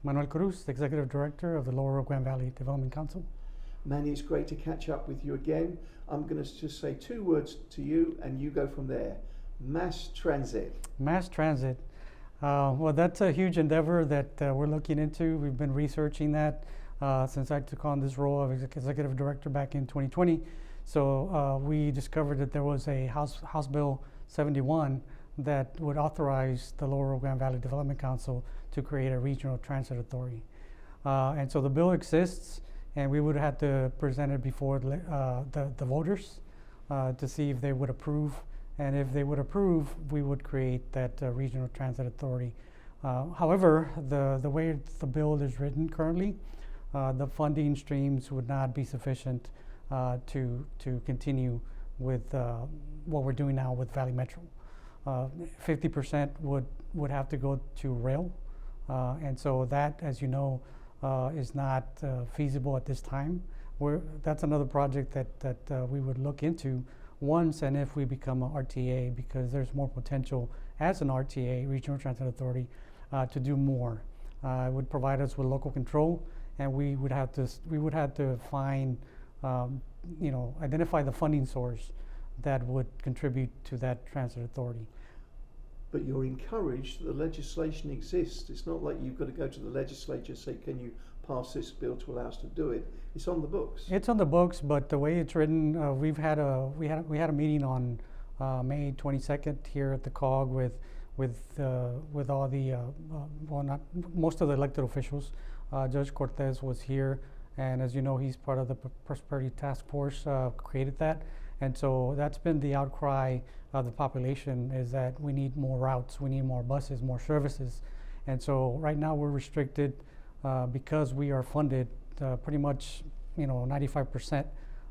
Manuel Cruz, Executive Director of the Lower Rio Grande Valley Development Council. Manny, it's great to catch up with you again. I'm going to just say two words to you and you go from there. Mass transit. Mass transit. Well, that's a huge endeavor that we're looking into. We've been researching that since I took on this role of Executive Director back in 2020. So we discovered that there was a House Bill 71 that would authorize the Lower Rio Grande Valley Development Council to create a regional transit authority. And so the bill exists, and we would have to present it before the voters to see if they would approve. And if they would approve, we would create that regional transit authority. However, the way the bill is written currently, the funding streams would not be sufficient to continue with what we're doing now with Valley Metro. 50% would have to go to rail, and so that, as you know, is not feasible at this time. That's another project that we would look into once and if we become an RTA, because there's more potential as an RTA, Regional Transit Authority, to do more. It would provide us with local control, and we would have to find, identify the funding source that would contribute to that transit authority. But you're encouraged that the legislation exists. It's not like you've got to go to the legislature and say, can you pass this bill to allow us to do it? It's on the books. It's on the books, but the way it's written, we had a meeting on May 22nd here at the COG with all the most of the elected officials. Judge Cortez was here, and as you know, he's part of the Prosperity Task Force, created that. And so that's been the outcry of the population, is that we need more routes, we need more buses, more services. And so right now we're restricted because we are funded pretty much, 95%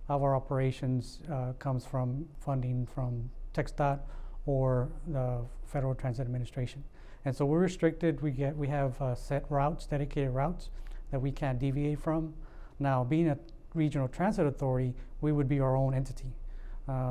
of our operations comes from funding from TxDOT or the Federal Transit Administration. And so we're restricted. We have set routes, dedicated routes that we can't deviate from. Now, being a regional transit authority, we would be our own entity.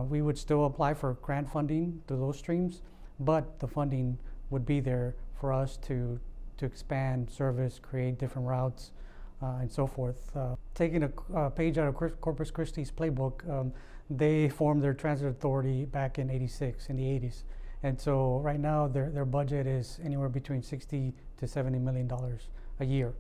We would still apply for grant funding to those streams, but the funding would be there for us to expand service, create different routes, and so forth. Taking a page out of Corpus Christi's playbook, they formed their transit authority back in '86, in the '80s. And so right now their budget is anywhere between $60 to $70 million a year,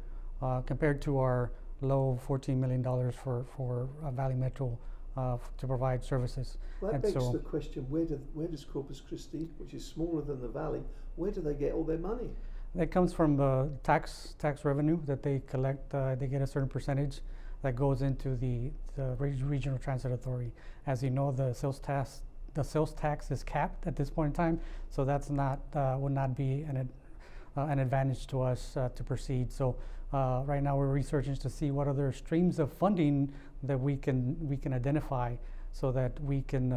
compared to our low $14 million for Valley Metro to provide services. Well, that begs the question, where does Corpus Christi, which is smaller than the Valley, where do they get all their money? That comes from the tax revenue that they collect. They get a certain percentage that goes into the Regional Transit Authority. As you know, the sales tax is capped at this point in time, so that's not would not be an advantage to us to proceed. So right now we're researching to see what other streams of funding that we can identify, so that we can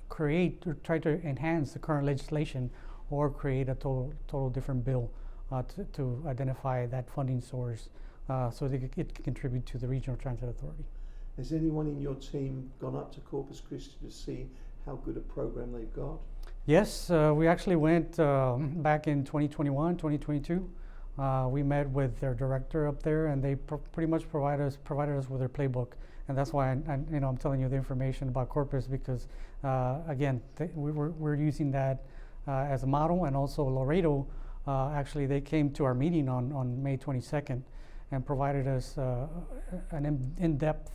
create or try to enhance the current legislation, or create a total different bill to identify that funding source, so that it can contribute to the Regional Transit Authority. Has anyone in your team gone up to Corpus Christi to see how good a program they've got? Yes, we actually went back in 2021, 2022. We met with their director up there, and they pretty much provided us with their playbook. And that's why I'm telling you the information about Corpus, because again, we're using that as a model. And also Laredo, actually they came to our meeting on May 22nd and provided us an in-depth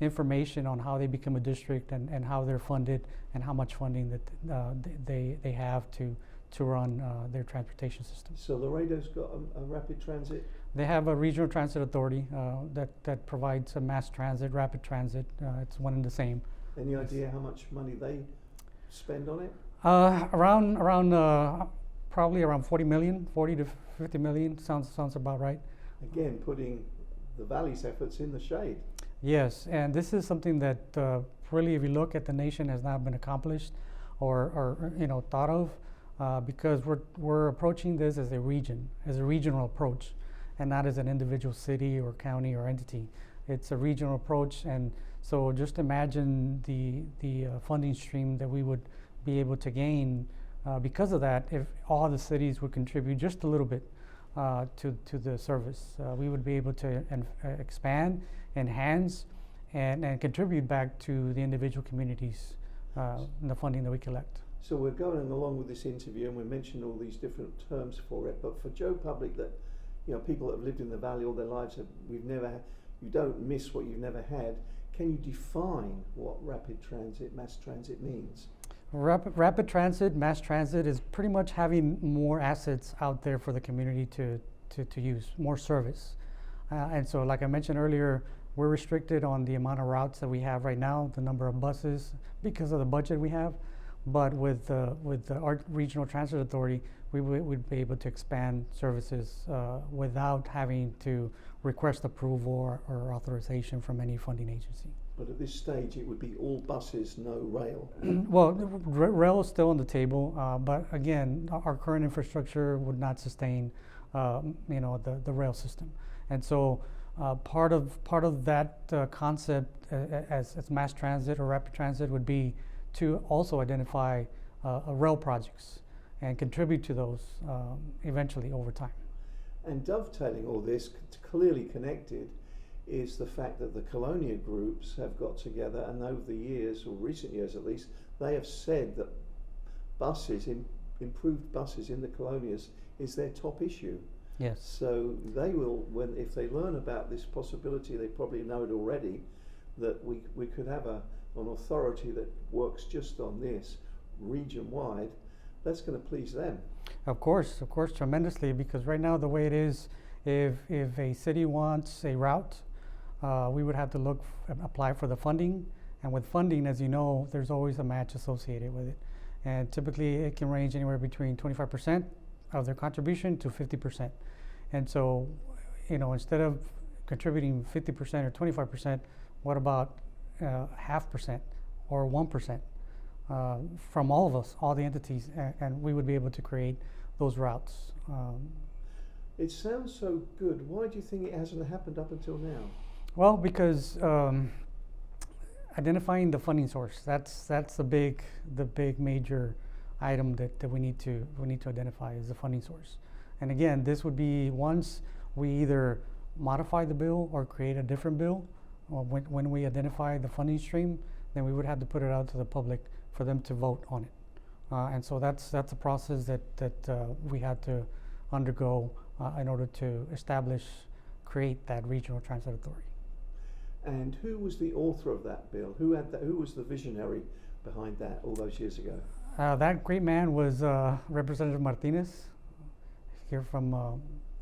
information on how they become a district, and how they're funded, and how much funding that they have to run their transportation system. So Laredo's got a rapid transit? They have a regional transit authority that provides a mass transit, rapid transit. It's one and the same. Any idea how much money they spend on it? Probably around 40 to 50 million. Sounds about right. Again, putting the Valley's efforts in the shade. Yes, and this is something that really, if you look at the nation, has not been accomplished or thought of, because we're approaching this as a regional approach, and not as an individual city or county or entity. It's a regional approach, and so just imagine the funding stream that we would be able to gain because of that, if all the cities would contribute just a little bit. to the service. We would be able to expand, enhance, and contribute back to the individual communities in the funding that we collect. So we're going along with this interview and we're mentioning all these different terms for it, but for Joe Public, that people that have lived in the valley all their lives, you don't miss what you've never had. Can you define what rapid transit, mass transit means? Rapid transit, mass transit is pretty much having more assets out there for the community to use, more service. And so, like I mentioned earlier, we're restricted on the amount of routes that we have right now, the number of buses, because of the budget we have. But with our regional transit authority, we would be able to expand services without having to request approval or authorization from any funding agency. But at this stage, it would be all buses, no rail. Well, rail is still on the table, but again, our current infrastructure would not sustain, the rail system, and so part of that concept as mass transit or rapid transit would be to also identify rail projects and contribute to those eventually over time. And dovetailing all this, clearly connected, is the fact that the Colonia groups have got together, and over the years, or recent years at least, they have said that improved buses in the Colonias is their top issue. Yes. So they will, if they learn about this possibility, they probably know it already, that we could have an authority that works just on this region-wide. That's going to please them. Of course, tremendously, because right now the way it is, if a city wants a route, we would have to apply for the funding, and with funding, as you know, there's always a match associated with it, and typically it can range anywhere between 25% of their contribution to 50%, and so, instead of contributing 50% or 25%, what about 0.5% or 1% from all of us, all the entities, and we would be able to create those routes. It sounds so good. Why do you think it hasn't happened up until now? Well, because identifying the funding source, that's the big major item that we need to identify is the funding source. And again, this would be once we either modify the bill or create a different bill. When we identify the funding stream, then we would have to put it out to the public for them to vote on it. And so that's a process that we had to undergo in order to create that regional transit authority. And who was the author of that bill? Who was the visionary behind that all those years ago? That great man was Representative Martinez, here from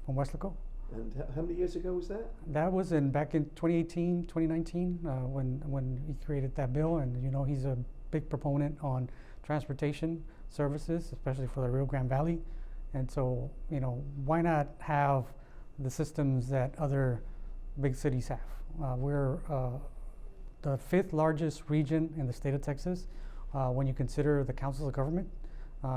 Weslaco. And how many years ago was that? That was back in 2018, 2019, when he created that bill. And he's a big proponent on transportation services, especially for the Rio Grande Valley. And so, why not have the systems that other big cities have? We're the 5th largest region in the state of Texas when you consider the councils of government.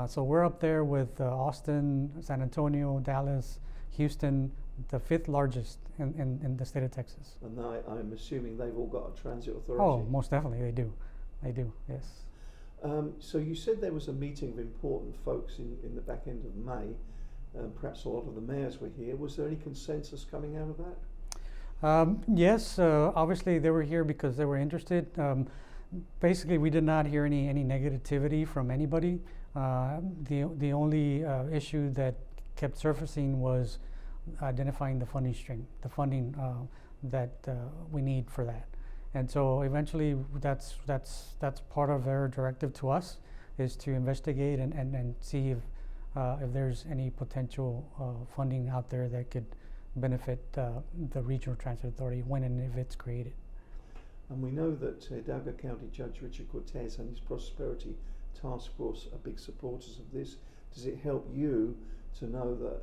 So we're up there with Austin, San Antonio, Dallas, Houston, the 5th largest in the state of Texas. And I'm assuming they've all got a transit authority. Oh, most definitely they do. They do, yes. So you said there was a meeting of important folks in the back end of May. Perhaps a lot of the mayors were here. Was there any consensus coming out of that? Yes, obviously they were here because they were interested. Basically, we did not hear any negativity from anybody. The only issue that kept surfacing was identifying the funding stream, the funding that we need for that. And so eventually that's part of their directive to us, is to investigate and see if there's any potential funding out there that could benefit the Regional Transit Authority when and if it's created. And we know that Hidalgo County Judge Richard Cortez and his Prosperity Task Force are big supporters of this. Does it help you to know that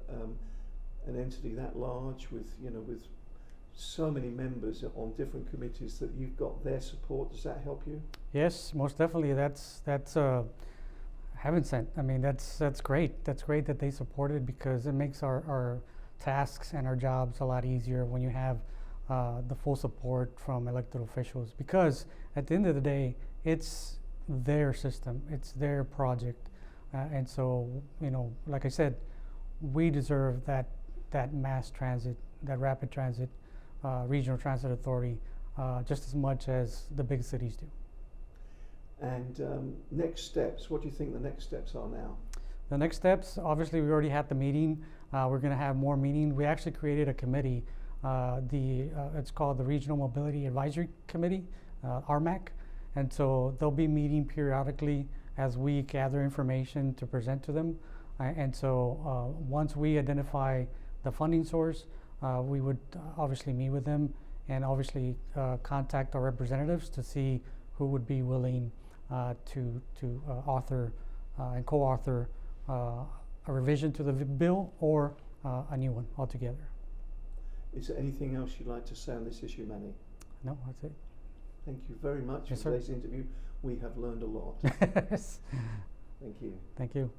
an entity that large with so many members on different committees, that you've got their support? Does that help you? Yes, most definitely. That's heaven sent. I mean, that's great. That's great that they support it, because it makes our tasks and our jobs a lot easier when you have the full support from elected officials, because at the end of the day, it's their system, it's their project, and so like I said, we deserve that that mass transit, that rapid transit, regional transit authority, just as much as the big cities do. And next steps, what do you think the next steps are now? The next steps, obviously, we already had the meeting. We're going to have more meetings. We actually created a committee. It's called the Regional Mobility Advisory Committee, RMAC. And so they'll be meeting periodically as we gather information to present to them. And so once we identify the funding source, we would obviously meet with them and obviously contact our representatives to see who would be willing to author and co-author a revision to the bill or a new one altogether. Is there anything else you'd like to say on this issue, Manny? No, that's it. Thank you very much Yes, for sir. today's interview. We have learned a lot. Yes. Thank you. Thank you.